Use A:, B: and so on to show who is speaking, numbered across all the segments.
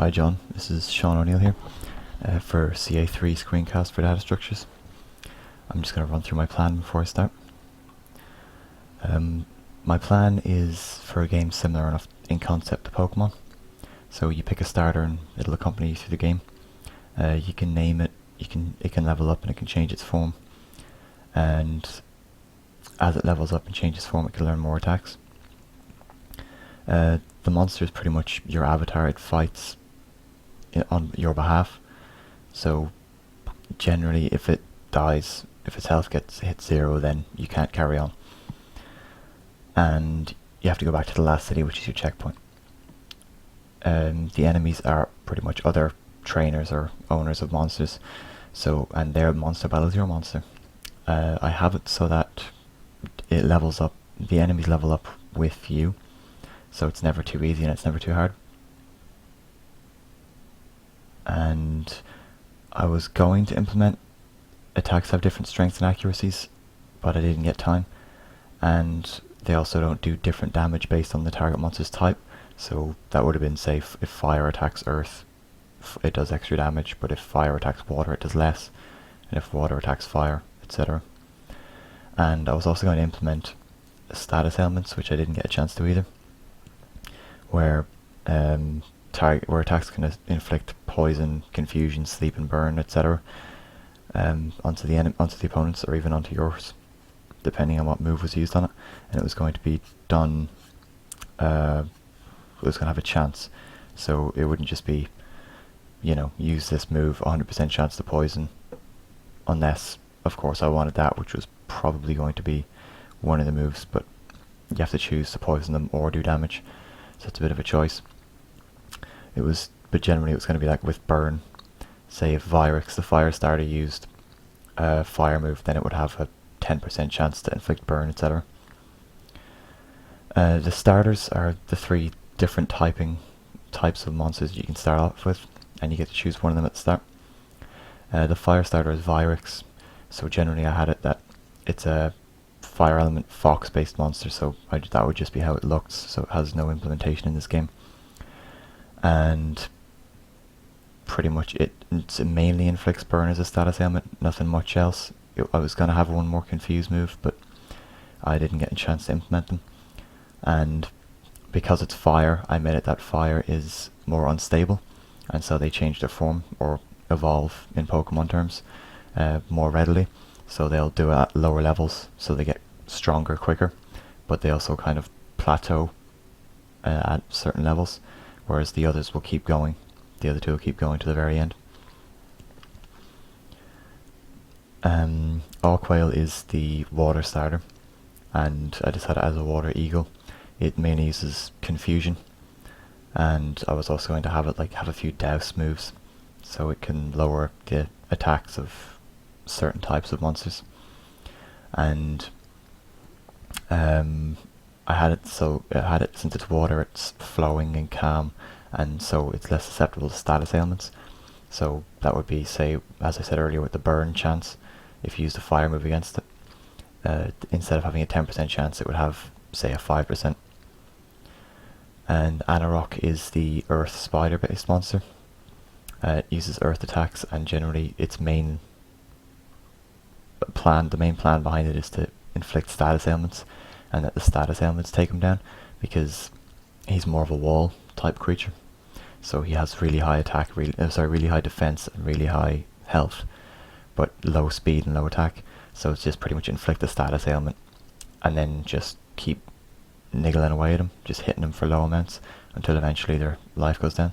A: Hi John, this is Sean O'Neill here for CA3 screencast for Datastructures. I'm just going to run through my plan before I start. My plan is for a game similar enough in concept to Pokemon. So you pick a starter and it'll accompany you through the game. You can name it, it can level up and it can change its form. And as it levels up and changes form, it can learn more attacks. The monster is pretty much your avatar. It fights on your behalf. So generally, if it dies, if its health gets hit 0, then you can't carry on. And you have to go back to the last city, which is your checkpoint. The enemies are pretty much other trainers or owners of monsters. So, and their monster battles your monster. I have it so that it levels up, the enemies level up with you. So it's never too easy and it's never too hard. And I was going to implement attacks have different strengths and accuracies, but I didn't get time. And they also don't do different damage based on the target monster's type. So that would have been, say, if fire attacks earth, it does extra damage, but if fire attacks water, it does less. And if water attacks fire, etc. And I was also going to implement status elements, which I didn't get a chance to either, where attacks can inflict poison, confusion, sleep and burn, etc. onto the opponents or even onto yours, depending on what move was used on it. And it was going to be done, it was going to have a chance, so it wouldn't just be, use this move, 100% chance to poison, unless, of course, I wanted that, which was probably going to be one of the moves, but you have to choose to poison them or do damage, so it's a bit of a choice. But generally it was going to be like with burn. Say if Virix, the fire starter, used a fire move, then it would have a 10% chance to inflict burn, etc. The starters are the 3 different types of monsters you can start off with, and you get to choose one of them at the start. The fire starter is Virix, so generally I had it that it's a fire element fox based monster, so that would just be how it looks, so it has no implementation in this game. And pretty much it mainly inflicts burn as a status ailment, nothing much else. I was going to have one more confuse move, but I didn't get a chance to implement them. And because it's fire, I made it that fire is more unstable, and so they change their form, or evolve in Pokemon terms, more readily. So they'll do it at lower levels, so they get stronger quicker, but they also kind of plateau at certain levels, whereas the others will keep going. The other 2 will keep going to the very end. Quail is the water starter, and I just had it as a water eagle. It mainly uses confusion, and I was also going to have it have a few douse moves, so it can lower the attacks of certain types of monsters. And I had it since it's water, it's flowing and calm, and so it's less susceptible to status ailments. So that would be, say, as I said earlier, with the burn chance, if you used a fire move against it, instead of having a 10% chance, it would have, say, a 5%. And Anarok is the earth spider based monster. It uses earth attacks, and generally its main plan behind it is to inflict status ailments, and that the status ailments take him down, because he's more of a wall type creature. So he has really high attack, really high defense and really high health, but low speed and low attack. So it's just pretty much inflict the status ailment, and then just keep niggling away at him, just hitting them for low amounts until eventually their life goes down.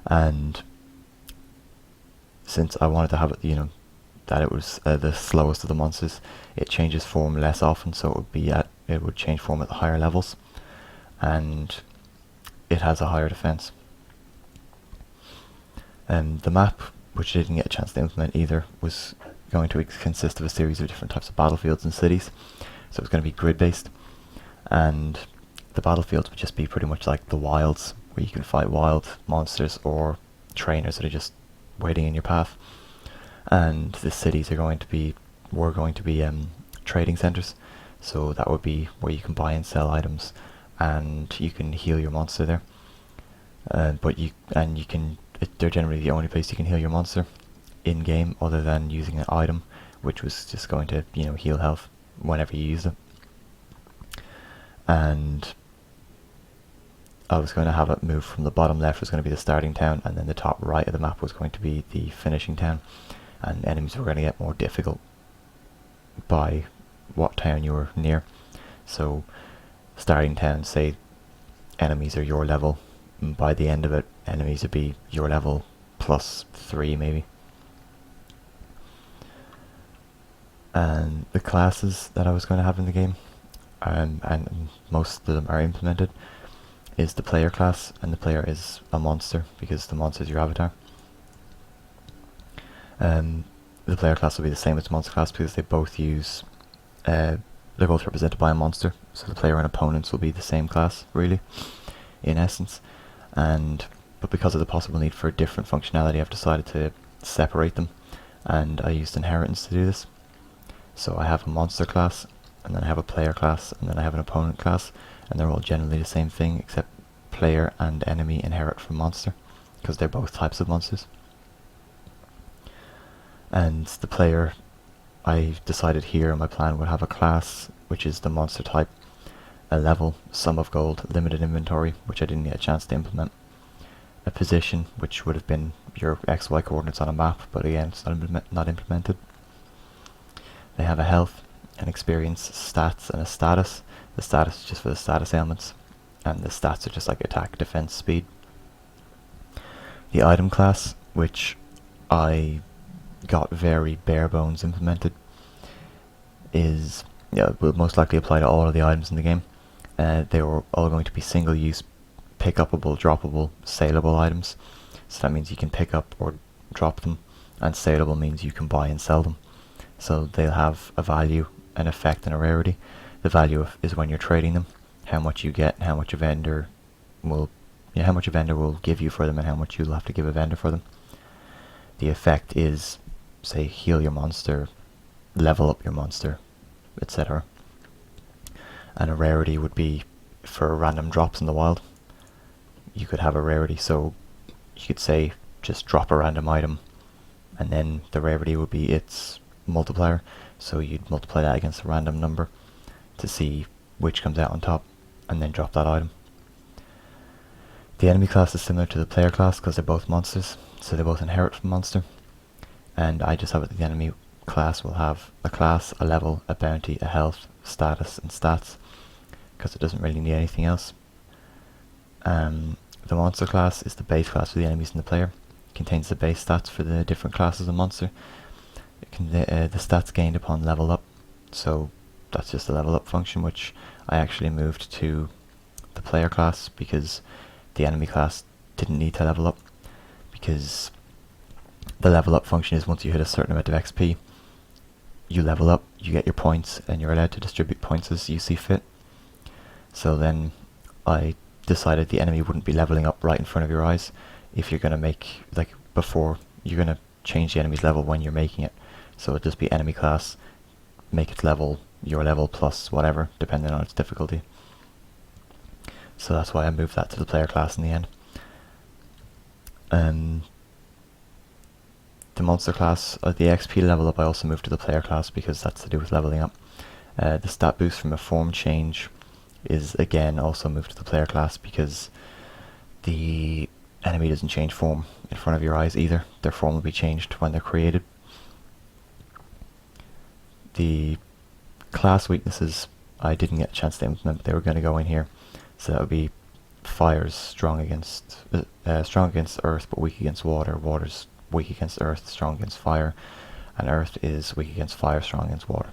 A: And since I wanted to have it, that it was the slowest of the monsters, it changes form less often, so it would change form at the higher levels, and it has a higher defense. The map, which I didn't get a chance to implement either, was going to consist of a series of different types of battlefields and cities, so it's going to be grid based, and the battlefields would just be pretty much like the wilds, where you can fight wild monsters or trainers that are just waiting in your path. And the cities were going to be trading centers, so that would be where you can buy and sell items, and you can heal your monster there. they're generally the only place you can heal your monster in game, other than using an item, which was just going to heal health whenever you use it. And I was going to have it move from the bottom left was going to be the starting town, and then the top right of the map was going to be the finishing town, and enemies were going to get more difficult by what town you were near. So starting town, say enemies are your level, and by the end of it enemies would be your level plus 3 maybe. And the classes that I was going to have in the game, and most of them are implemented, is the player class, and the player is a monster because the monster is your avatar. The player class will be the same as the monster class because they both use, they're both represented by a monster, so the player and opponents will be the same class, really, in essence. But because of the possible need for different functionality, I've decided to separate them, and I used inheritance to do this. So I have a monster class, and then I have a player class, and then I have an opponent class, and they're all generally the same thing, except player and enemy inherit from monster, because they're both types of monsters. And the player, I decided here my plan would have a class, which is the monster type, a level, sum of gold, limited inventory, which I didn't get a chance to implement, a position, which would have been your XY coordinates on a map, but again, it's not implemented. They have a health, an experience, stats, and a status. The status is just for the status elements, and the stats are just like attack, defense, speed. The item class, which I got very bare bones implemented, will most likely apply to all of the items in the game. They were all going to be single use, pick upable, droppable, saleable items. So that means you can pick up or drop them, and saleable means you can buy and sell them. So they'll have a value, an effect, and a rarity. The value is when you're trading them, how much you get, how much a vendor will give you for them, and how much you'll have to give a vendor for them. The effect is, say, heal your monster, level up your monster, etc. And a rarity would be for random drops in the wild. You could have a rarity, so you could say just drop a random item, and then the rarity would be its multiplier, so you'd multiply that against a random number to see which comes out on top, and then drop that item. The enemy class is similar to the player class because they're both monsters, so they both inherit from monster. And I just have it that the enemy class will have a class, a level, a bounty, a health, status, and stats, because it doesn't really need anything else. The monster class is the base class for the enemies and the player. It contains the base stats for the different classes of monster. The stats gained upon level up, so that's just a level up function, which I actually moved to the player class because the enemy class didn't need to level up, because the level up function is once you hit a certain amount of XP, you level up, you get your points, and you're allowed to distribute points as you see fit. So then I decided the enemy wouldn't be leveling up right in front of your eyes. If you're going to make, like before, you're going to change the enemy's level when you're making it. So it'd just be enemy class, make its level, your level plus whatever, depending on its difficulty. So that's why I moved that to the player class in the end. The monster class, the XP level up, I also moved to the player class because that's to do with leveling up. The stat boost from a form change is again also moved to the player class because the enemy doesn't change form in front of your eyes either. Their form will be changed when they're created. The class weaknesses I didn't get a chance to implement, but they were going to go in here. So that would be fire's strong against earth but weak against water, water's weak against earth, strong against fire, and earth is weak against fire, strong against water.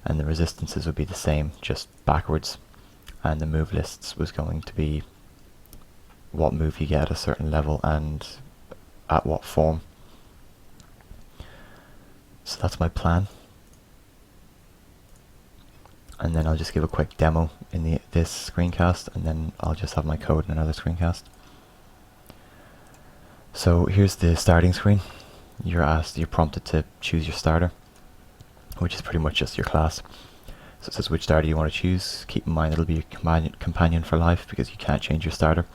A: And the resistances would be the same, just backwards, and the move lists was going to be what move you get at a certain level and at what form. So that's my plan. And then I'll just give a quick demo in this screencast, and then I'll just have my code in another screencast. So here's the starting screen. You're prompted to choose your starter, which is pretty much just your class. So it says which starter you want to choose. Keep in mind it'll be your companion for life because you can't change your starter.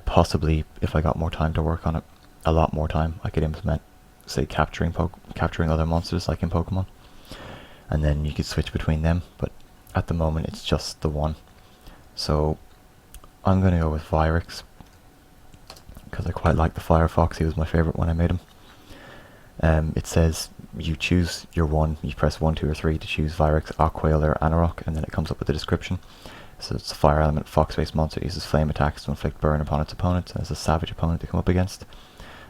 A: Possibly, if I got more time to work on it, a lot more time, I could implement, say, capturing other monsters like in Pokemon, and then you could switch between them. But at the moment, it's just the one. So I'm going to go with Virix, because I quite like the Firefox. He was my favorite when I made him. It says you choose your one, you press 1, 2 or 3 to choose Virix, Aquail or Anorok, and then it comes up with a description. So it's a fire element, fox-based monster, uses flame attacks to inflict burn upon its opponents, and has a savage opponent to come up against.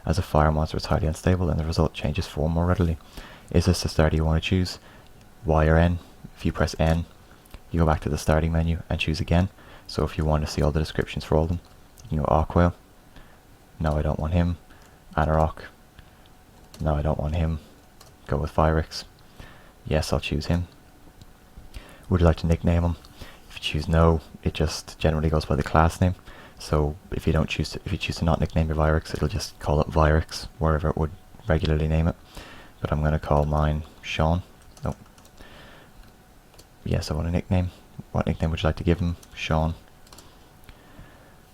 A: As a fire monster, it's highly unstable, and the result changes form more readily. Is this the starter you want to choose? Y or N? If you press N, you go back to the starting menu and choose again. So if you want to see all the descriptions for all of them, you can go Aquail. No, I don't want him. Anorok. No, I don't want him. Go with Virix. Yes, I'll choose him. Would you like to nickname him? If you choose no, it just generally goes by the class name. So if you choose to not nickname your Virix, it'll just call it Virix wherever it would regularly name it. But I'm going to call mine Sean. No. Yes, I want a nickname. What nickname would you like to give him? Sean.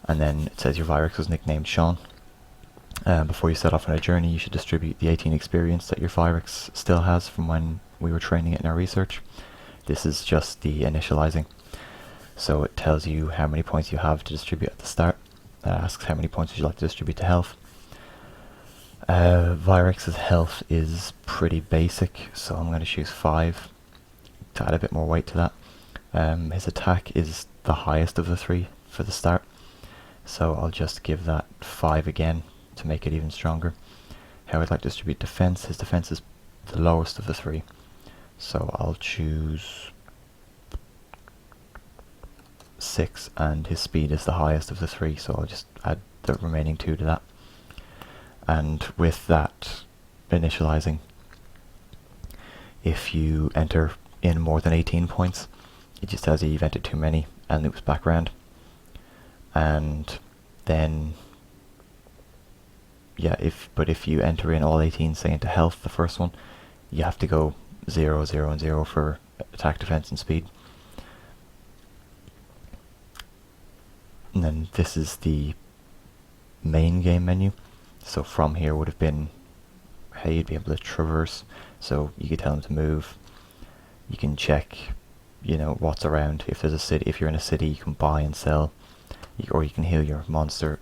A: And then it says your Virix was nicknamed Sean. Before you set off on a journey, you should distribute the 18 experience that your Virix still has from when we were training it in our research. This is just the initializing. So it tells you how many points you have to distribute at the start. It asks how many points would you like to distribute to health. Virix's health is pretty basic, so I'm going to choose 5 to add a bit more weight to that. His attack is the highest of the 3 for the start, so I'll just give that 5 again to make it even stronger. How I'd like to distribute defense, his defense is the lowest of the 3, so I'll choose 6, and his speed is the highest of the 3, so I'll just add the remaining 2 to that. And with that initializing, if you enter in more than 18 points, it just tells you you've entered too many and loops back around. And then if you enter in all 18, say into health, the first one, you have to go 0, 0 and 0 for attack, defense and speed. And then this is the main game menu. So from here would have been how you'd be able to traverse. So you could tell them to move. You can check, what's around. If there's a city, if you're in a city, you can buy and sell, or you can heal your monster,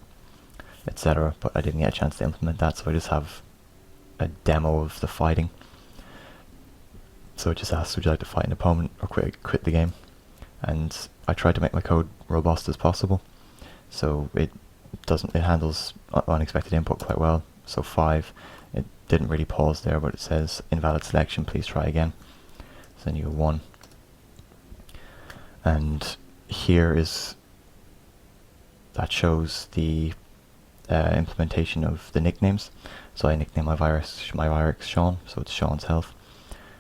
A: etc. But I didn't get a chance to implement that, so I just have a demo of the fighting. So it just asks, would you like to fight an opponent or quit the game? And I tried to make my code robust as possible, so it handles unexpected input quite well. So 5, it didn't really pause there, but it says invalid selection, please try again. So then you go 1, and here is that shows the implementation of the nicknames. So I nickname my Virix Sean, so it's Sean's health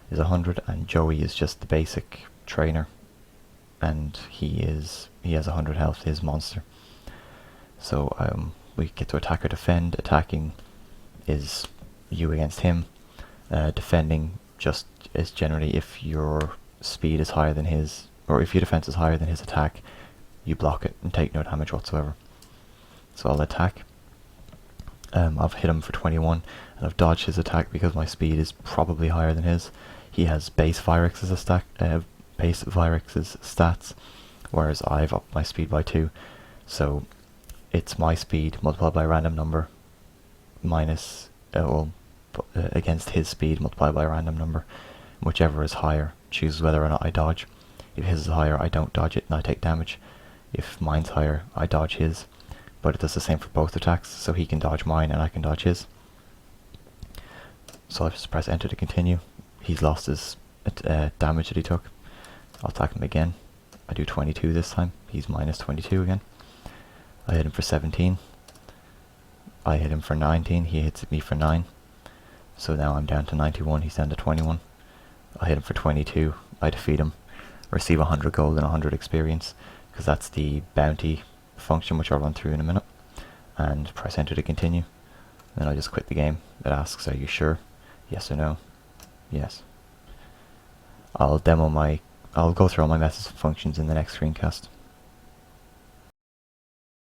A: is 100, and Joey is just the basic trainer, and he has 100 health, his monster. So we get to attack or defend. Attacking is you against him. Defending just is generally if your speed is higher than his, or if your defense is higher than his attack, you block it and take no damage whatsoever. So I'll attack. I've hit him for 21, and I've dodged his attack because my speed is probably higher than his. He has base Virix's stats, whereas I've upped my speed by 2. So it's my speed multiplied by a random number minus, against his speed multiplied by a random number. Whichever is higher chooses whether or not I dodge. If his is higher, I don't dodge it and I take damage. If mine's higher, I dodge his. But it does the same for both attacks, so he can dodge mine and I can dodge his. So I'll just press enter to continue. He's lost his damage that he took. I'll attack him again. I do 22 this time. He's minus 22 again. I hit him for 17. I hit him for 19. He hits me for 9. So now I'm down to 91. He's down to 21. I hit him for 22. I defeat him. Receive 100 gold and 100 experience, because that's the bounty function, which I'll run through in a minute. And press enter to continue. Then I just quit the game. It asks, are you sure? Yes or no? Yes. I'll go through all my methods and functions in the next screencast.